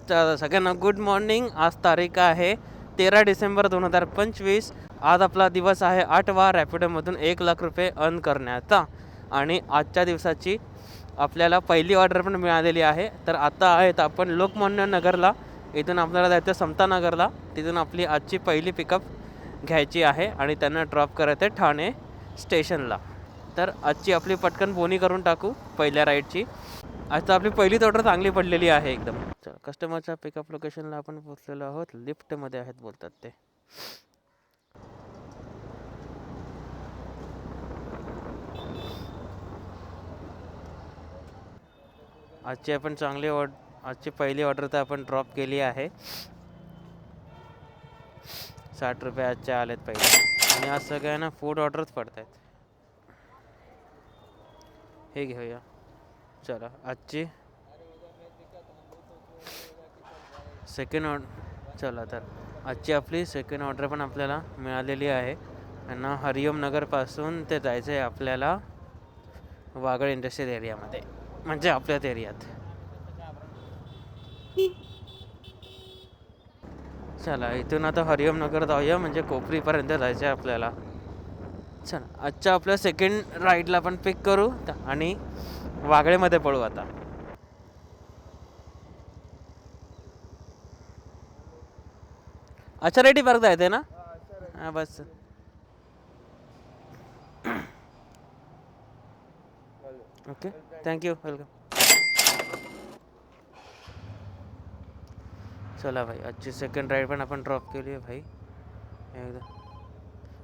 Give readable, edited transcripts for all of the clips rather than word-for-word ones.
तर सगळ्यांना good morning. आज तारीख आहे 13 डिसेंबर 2025. आज आपला दिवस आहे 8वा रॅपिडोमधून 1,00,000 रुपये अर्न करण्याचा. आणि आजच्या दिवसाची आपल्याला पहिली ऑर्डर पण मिळालेली आहे. तर आता आहेत आपण लोकमान्य नगरला. इथून आपल्याला जायचं समतानगरला. तिथून आपली आजची पहिली पिकअप घ्यायची आहे आणि त्यांना ड्रॉप करायचं आहे ठाणे स्टेशनला. तर आजची आपली पटकन बोनी करून टाकू पहिल्या राईडची. आता आपली पहिलीच ऑर्डर चांगली पडलेली आहे एकदम. चल, कस्टमरच्या पिकअप लोकेशनला आपण पोहोचलेलो आहोत. लिफ्टमध्ये आहेत बोलतात ते. आजची आपण आजची पहिली ऑर्डर तर आपण ड्रॉप केली आहे. 60 रुपये आजचे आलेत पहिले. आणि आज सगळ्यांना फूड ऑर्डरच पडत आहेत. हे घेऊया. चला, आजची सेकंड ऑर्डर. चला, तर आजची आपली सेकंड ऑर्डर पण आपल्याला मिळालेली आहे. त्यांना हरिओम नगरपासून ते जायचं आहे आपल्याला वागळ इंडस्ट्रियल एरियामध्ये, म्हणजे आपल्याच एरियात. चला, इथून आता हरिओम नगर जाऊया, म्हणजे कोपरीपर्यंत जायचं आहे आपल्याला. चला, आजच्या आपल्या सेकंड राईडला पण पिक करू आणि वागळेमध्ये पळू आता. अच्छा, रेडी पार्क जायचं आहे ना? हां, बस. Okay, thank you, welcome. चला भाई, आजची सेकंड राईड पण आपण ड्रॉप केली आहे भाई. एकदा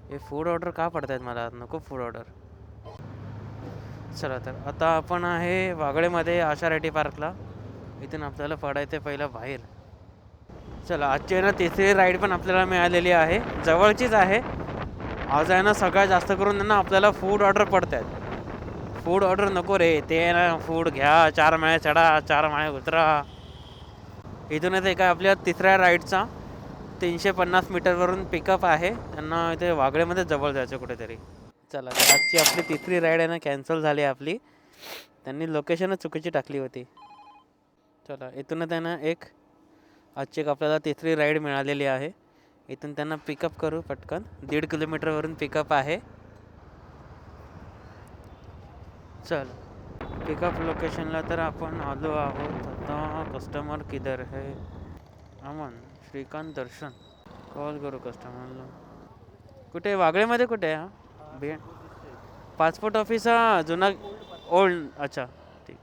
हे फूड ऑर्डर का पडत आहेत मला? नको फूड ऑर्डर. चला, तर आता आपण आहे वागळेमध्ये आशा रेड्डी पार्कला. इथून आपल्याला पडायचं पहिलं बाहेर. चला, आजची ना तिसरी राईड पण आपल्याला मिळालेली आहे. जवळचीच आहे. आज आहे ना सगळ्यात जास्त करून ना आपल्याला फूड ऑर्डर पडत आहेत. फूड ऑर्डर नको रे, ते ना फूड घ्या, 4 माळे चढा, 4 माळे उतरा. इथूनच एका आपल्या तिसऱ्या राईडचा 350 मीटरवरून पिकअप आहे. त्यांना इथे वागळेमध्ये जवळ जायचं कुठेतरी. चला, आजची आपली तिसरी राईड आहे ना कॅन्सल झाली आपली. त्यांनी लोकेशनच चुकीची टाकली होती. चला, इथून त्यांना आजची आपल्याला तिसरी राईड मिळालेली आहे. इथून त्यांना पिकअप करू पटकन. 1.5 किलोमीटरवरून पिकअप आहे. चल, पिकअप लोकेशनला तर आपण आलो आहोत. आता कस्टमर किधर है? अमन श्रीकांत दर्शन. कॉल करू कस्टमरला. कुठे वागळेमध्ये कुठे आहे हा? पासपोर्ट ऑफिस हा जुना ओल्ड. अच्छा, ठीक.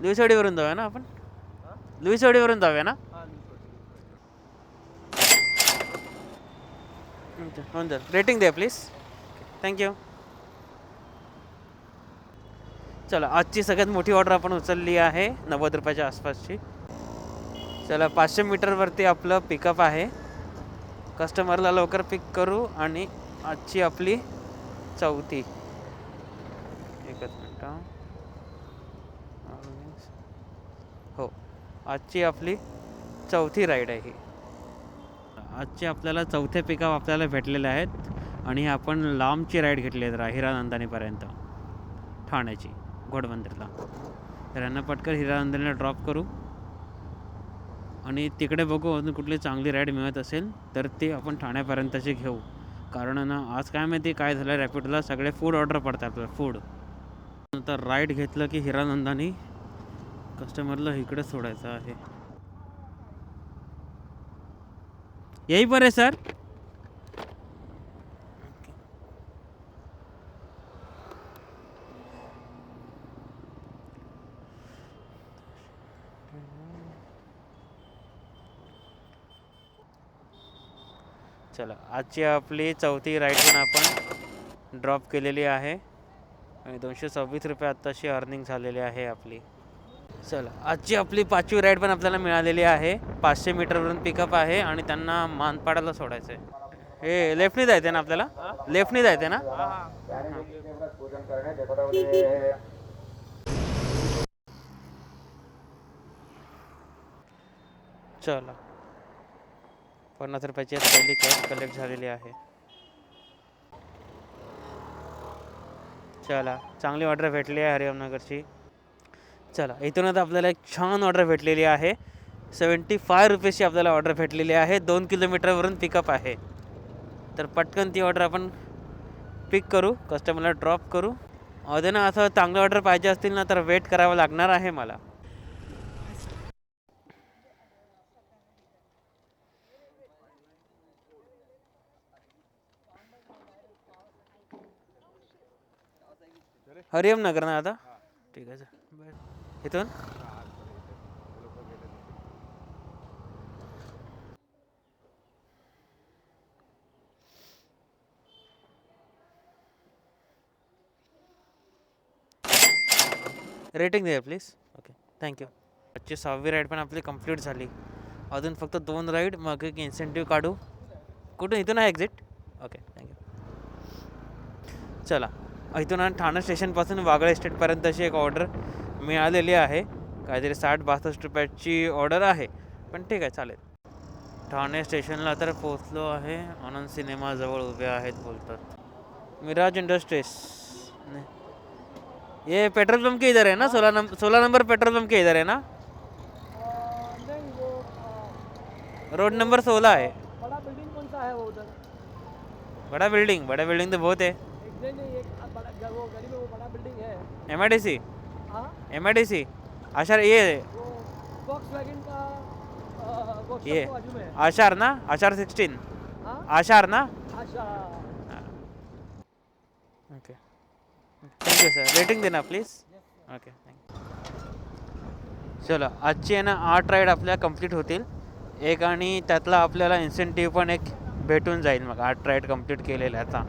लुईसवाडीवरून जाऊया ना आपण? लुईसवाडीवरून जाऊया ना? होऊन जाईल. रेटिंग द्या प्लीज. थँक्यू. चला, आजची सगळ्यात मोठी ऑर्डर आपण उचलली आहे 90 रुपयाच्या आसपासची. चला, 500 मीटरवरती आपलं पिकअप आहे. कस्टमरला लवकर पिक करू. आणि आजची आपली चौथी. एकच मिनटं. हो, आजची आपली चौथी राईड आहे ही. आजचे आपल्याला चौथे पिकअप आपल्याला भेटलेले आहेत. आणि आपण लांबची राईड घेतली आहे हिरानंदानीपर्यंत, ठाण्याची घोडबंदरला. तर यांना पटकन हिरानंदानीला ड्रॉप करू आणि तिकडे बघू अजून कुठली चांगली राईड मिळत असेल तर ती आपण ठाण्यापर्यंतची घेऊ. कारण ना आज काय माहिती काय झालं, रॅपिडोला सगळे फूड ऑर्डर पडतात आपल्याला. फूड नंतर राईड घेतलं की हिरानंदानी कस्टमरला इकडे सोडायचं आहे. यही पर है सर. चला, आजची आपली चौथी राईड पण आपण ड्रॉप केलेली आहे. आणि 226 रुपये आत्ताशी अर्निंग झालेली आहे आपली. चला, आजची आपली 5वी राईड पण आपल्याला मिळालेली आहे. 500 मीटरवरून पिकअप आहे आणि त्यांना मानपाडाला सोडायचं आहे. हे लेफ्टनी जायचं ना आपल्याला? लेफ्टनी जायचं ना? चला, 50 रुपयाची पहिली कॅश कलेक्ट झालेली आहे. चला, चांगली ऑर्डर भेटली आहे हरिओम नगरची. चला, इथूनच आपल्याला एक छान ऑर्डर भेटलेली आहे. 75 रुपीजची आपल्याला ऑर्डर भेटलेली आहे. 2 किलोमीटरवरून पिकअप आहे. तर पटकन ती ऑर्डर आपण पिक करू, कस्टमरला ड्रॉप करू. ना असं चांगलं ऑर्डर पाहिजे असतील ना तर वेट करावं लागणार आहे मला. हरिओम नगर ना आता. ठीक आहे सर. इथून रेटिंग द्या प्लीज. Okay, thank you. आजची 6वी राईड पण आपली कंप्लीट झाली. अजून फक्त 2 राईड, मग एक इन्सेंटिव्ह काढू. कुठून? इथून आहे एक्झिट. Okay, thank you. चला, इथून ठाणे स्टेशनपासून वागळे एस्टेटपर्यंत अशी एक ऑर्डर मिळालेली आहे. काहीतरी 60-62 रुपयाची ऑर्डर आहे, पण ठीक आहे, चालेल. ठाणे स्टेशनला तर पोचलो आहे. आनंद सिनेमाजवळ उभे आहेत बोलतात. मिराज इंडस्ट्रीज. ये पेट्रोल पंप के इधर है ना? 16 नंबर पेट्रोल पंप के इधर है ना? नहीं वो रोड नंबर 16 है. बड़ा बिल्डिंग कौन सा है वो उधर? बड़ा बिल्डिंग तो बहुत है. एक नहीं एक बड़ा वो गली में वो बड़ा बिल्डिंग है. MIDC. हाँ MIDC आशार ये वो वॉक्सवैगन का वर्कशॉप ये के बाजू में है. आशार ना? आशार 16. हाँ आशार ना? अच्छा. Okay, thank you sir. रेटिंग दे ना प्लीज. Okay, thank you. चलो, आजची आहे ना 8 राईड आपल्या कंप्लीट होतील. एक आणि त्यातला आपल्याला इन्सेंटिव्ह पण एक भेटून जाईल. मग 8 राईड कंप्लीट केलेल्याचा.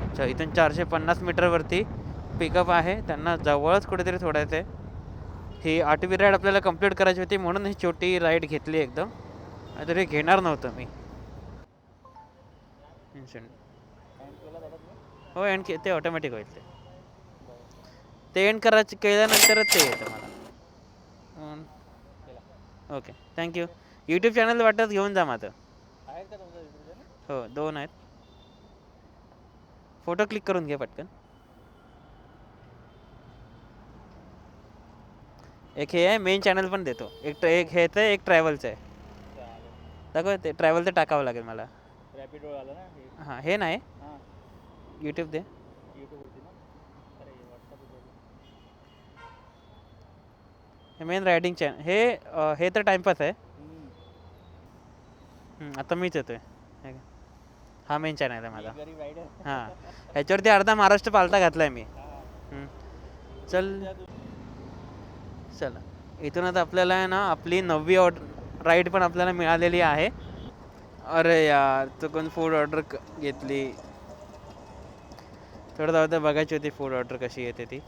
अच्छा, इथून 450 मीटरवरती पिकअप आहे. त्यांना जवळच कुठेतरी सोडायचं आहे. ही 8वी राईड आपल्याला कंप्लीट करायची होती म्हणून ही छोटी राईड घेतली एकदम. नाहीतरी घेणार नव्हतं मी. इन्सेंटिव्ह हो, एंड ते ऑटोमॅटिक होईल. ते एंड करायचं केल्यानंतरच ते येतं मला. Okay, thank you. यूट्यूब चॅनल वाटत घेऊन जा माझं. हो, 2 आहेत. फोटो क्लिक करून घे पटकन. एक हे आहे, मेन चॅनल पण देतो. एक हेचं आहे, एक ट्रॅव्हलचं आहे. दाखव ते ट्रॅव्हलचं टाकावं लागेल मला. हां, हे नाही. यूट्यूब दे. हे मेन रायडिंग चॅनल. हे तर टाइमपास आहे. आता मीच येतोय. हा मेन चॅनल आहे माझा. हां, ह्याच्यावरती अर्धा महाराष्ट्र पालथा घातला आहे मी. चला, इथून आता आपल्याला आहे ना आपली 9वी राईड पण आपल्याला मिळालेली आहे. अरे यार, चुकून फूड ऑर्डर घेतली. थोडं जाऊ बघायची होती फूड ऑर्डर कशी येते ती.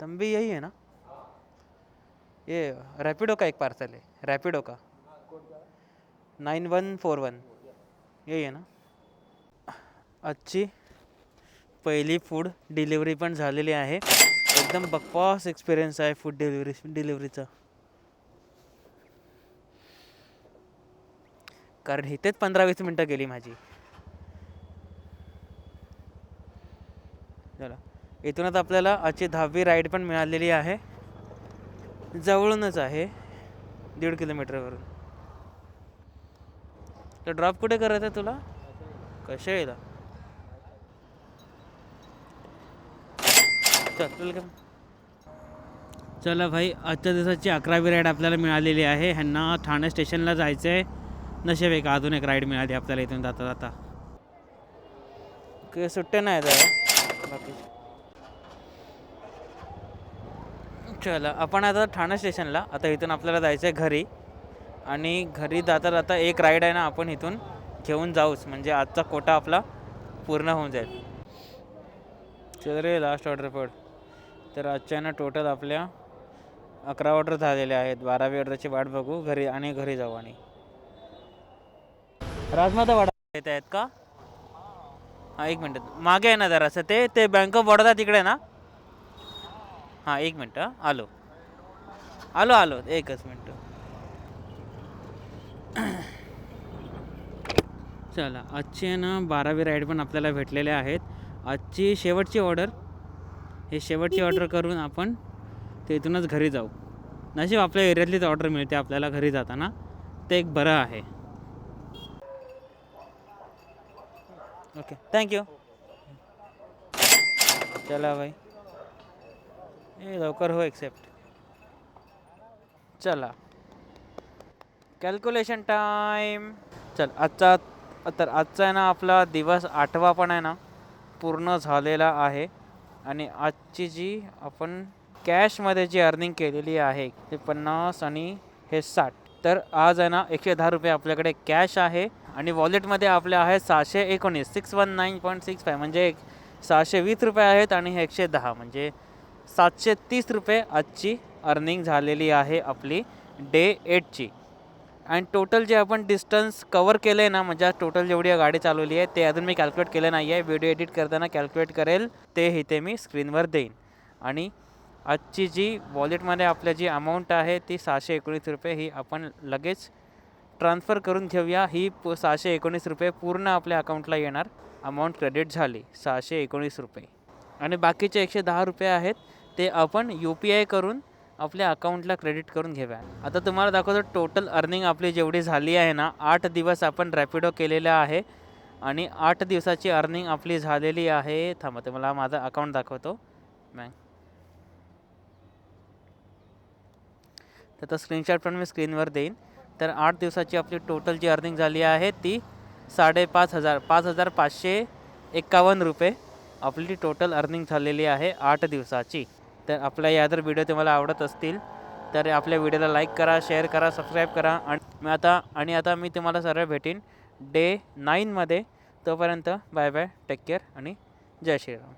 तंबी यही है ना? ये रॅपिडो का एक पार्सल आहे. रॅपिडो का 9141 यही आहे ना? आजची पहिली फूड डिलिव्हरी पण झालेली आहे. एकदम बकवास एक्सपिरियन्स आहे फूड डिलिव्हरीचा. कारण इथेच 15-20 मिनटं गेली माझी. चला, इथूनच आपल्याला आजची 10वी राईड पण मिळालेली आहे. जवळूनच आहे, 1.5 किलोमीटरवरून. तर ड्रॉप कुठे करायचं आहे तुला? कशा येईल? चला भाई, आजच्या दिवसाची 11वी राईड आपल्याला मिळालेली आहे. ह्यांना ठाणे स्टेशनला जायचं आहे. नशेब एक अजून एक राईड मिळाली आपल्याला इथून जाता जाता. सुट्टे नाही जरा बाकी. चला, आपण आता ठाणे स्टेशनला. आता इथून आपल्याला जायचं आहे घरी. आणि घरी जाता जाता एक राईड आहे ना आपण इथून घेऊन जाऊच, म्हणजे आजचा कोटा आपला पूर्ण होऊन जाईल. चल रे, लास्ट ऑर्डर पड. तर आजच्या ना टोटल आपल्या 11 ऑर्डर झालेले आहेत. 12वी ऑर्डरची वाट बघू घरी आणि घरी जाऊ. आणि राजमाता वाडा येत आहेत का? हां, 1 मिनट मागे आहे ना जरासं. ते बँक ऑफ बडोदा तिकडे ना. हां, 1 मिनट. आलो. 1च मिनटं. चला, आजची ना 12वी राईड पण आपल्याला भेटलेल्या आहेत. आजची शेवटची ऑर्डर. हे शेवटची ऑर्डर करून आपण तर इथूनच घरी जाऊ. नशीब आपल्या एरियातलीच ऑर्डर मिळते आपल्याला घरी जाताना, ते एक बरं आहे. Okay thank you. चला भाई, ए लवकर हो एक्सेप्ट. चला कॅल्क्युलेशन टाईम. चल आजचा आहे ना आपला दिवस 8वा पण आहे ना पूर्ण झालेला आहे. आणि आजची जी आपण कॅशमध्ये जी अर्निंग केलेली आहे ते 50 आणि हे 60. तर आज आहे ना 110 रुपये आपल्याकडे कॅश आहे. आणि वॉलेटमध्ये आपले आहे 619 619.65 म्हणजे 620 रुपये आहेत. आणि हे 110 म्हणजे 730 रुपये आजची अर्निंग झालेली आहे आपली डे 8ची. आणि टोटल जे आपण डिस्टन्स कवर केलं आहे ना, म्हणजे टोटल जेवढी गाडी चालवली आहे ते अजून मी कॅल्क्युलेट केलं नाही आहे. व्हिडिओ एडिट करताना कॅल्क्युलेट करेल ते इथे मी स्क्रीनवर देईन. आणि आजची जी वॉलेटमध्ये आपल्या जी अमाऊंट आहे ती 619 रुपये ही आपण लगेच ट्रान्सफर करून घेऊया. ही 619 रुपये पूर्ण आपल्या अकाउंटला येणार. अमाऊंट क्रेडिट झाली 619 रुपये. आणि बाकीचे 110 रुपये आहेत ते आपण UPI करून आपल्या अकाउंटला क्रेडिट करून घेऊया. आता तुम्हाला दाखवतो टोटल अर्निंग आपली जेवढी झाली आहे ना. 8 दिवस आपण रॅपिडो केलेला आहे आणि 8 दिवसाची अर्निंग आपली झालेली आहे. थांबा ते मला माझं अकाउंट दाखवतो बँक. त्याचा स्क्रीनशॉट पण मी स्क्रीनवर देईन. तर 8 दिवसाची आपली टोटल जी अर्निंग झाली आहे ती 5,551 रुपये आपली टोटल अर्निंग झालेली आहे 8 दिवसाची. तर आपल्या या जर व्हिडिओ तुम्हाला आवडत असतील तर आपल्या व्हिडिओला लाईक करा, शेअर करा, सबस्क्राईब करा. आणि आता मी तुम्हाला सर्व भेटीन डे 9मध्ये. तोपर्यंत बाय बाय, टेक केअर आणि जय श्रीराम.